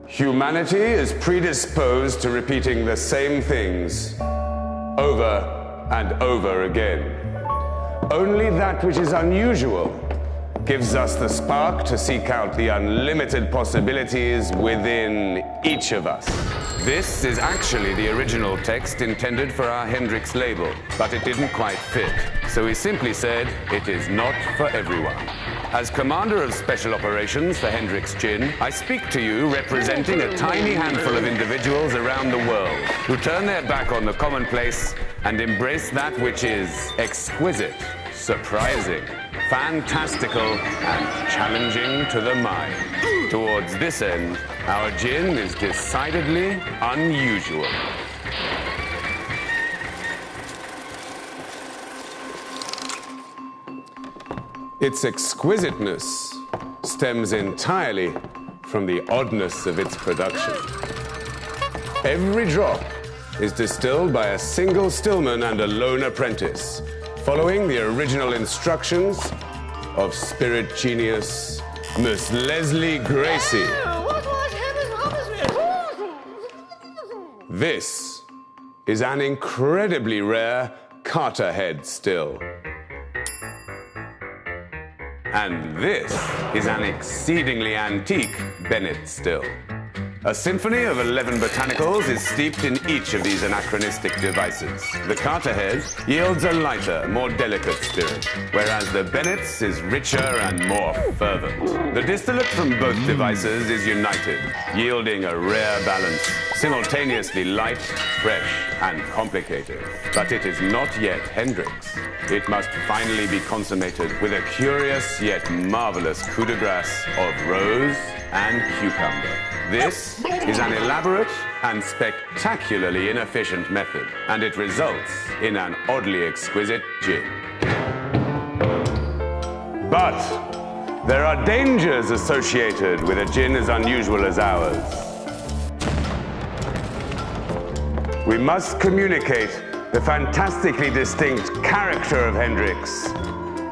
Humanity is predisposed to repeating the same things over and over again. Only that which is unusual gives us the spark to seek out the unlimited possibilities within each of us. This is actually the original text intended for our Hendrick's label, but it didn't quite fit. So we simply said, it is not for everyone. As Commander of Special Operations for Hendrick's Gin, I speak to you representing a tiny handful of individuals around the world who turn their back on the commonplace and embrace that which is exquisite, surprising, fantastical, and challenging to the mind. Towards this end, our gin is decidedly unusual. Its exquisiteness stems entirely from the oddness of its production. Every drop is distilled by a single stillman and a lone apprentice, following the original instructions of spirit genius Miss Leslie Gracie. This is an incredibly rare Carter head still. And this is an exceedingly antique Bennett still. A symphony of 11 botanicals is steeped in each of these anachronistic devices. The Carter head yields a lighter, more delicate spirit, whereas the Bennett's is richer and more fervent. The distillate from both devices is united, yielding a rare balance, simultaneously light, fresh, and complicated. But it is not yet Hendrick's. It must finally be consummated with a curious yet marvelous coup de grace of rose and cucumber. This is an elaborate and spectacularly inefficient method, and it results in an oddly exquisite gin. But there are dangers associated with a gin as unusual as ours. We must communicate the fantastically distinct character of Hendrick's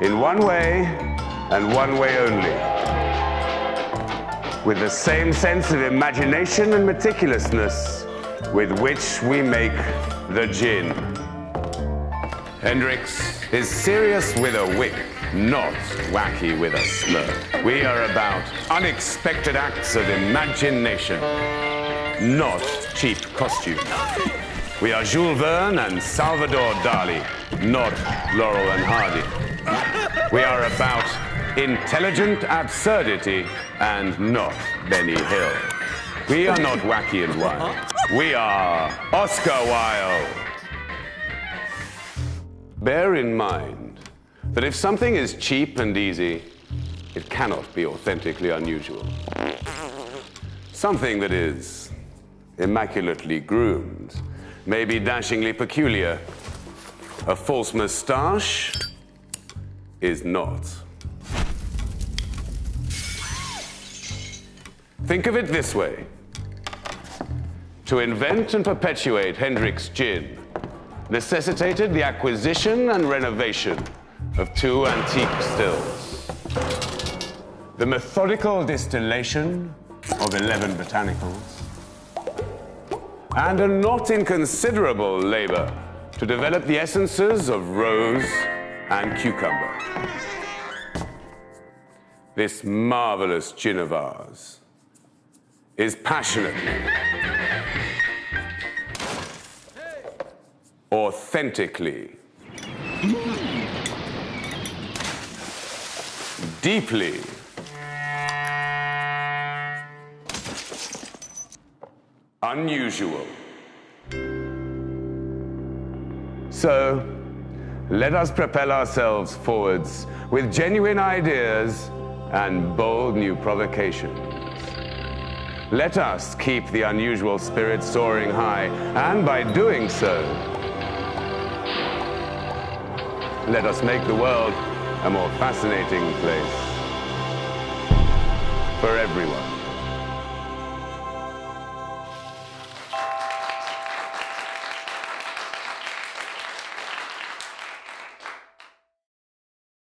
in one way and one way only. With the same sense of imagination and meticulousness with which we make the gin. Hendrick's is serious with a wink, not wacky with a slur. We are about unexpected acts of imagination, not cheap costumes. We are Jules Verne and Salvador Dali, not Laurel and Hardy. We are about intelligent absurdity and not Benny Hill. We are not wacky and wild. We are Oscar Wilde. Bear in mind that if something is cheap and easy, it cannot be authentically unusual. Something that is immaculately groomed may be dashingly peculiar. A false moustache is not. Think of it this way. To invent and perpetuate Hendrick's gin necessitated the acquisition and renovation of two antique stills. The methodical distillation of 11 botanicals, and a not inconsiderable labor to develop the essences of rose and cucumber. This marvelous gin of ours is passionately, authentically, deeply, unusual. So, let us propel ourselves forwards with genuine ideas and bold new provocations. Let us keep the unusual spirit soaring high, and by doing so, let us make the world a more fascinating place for everyone.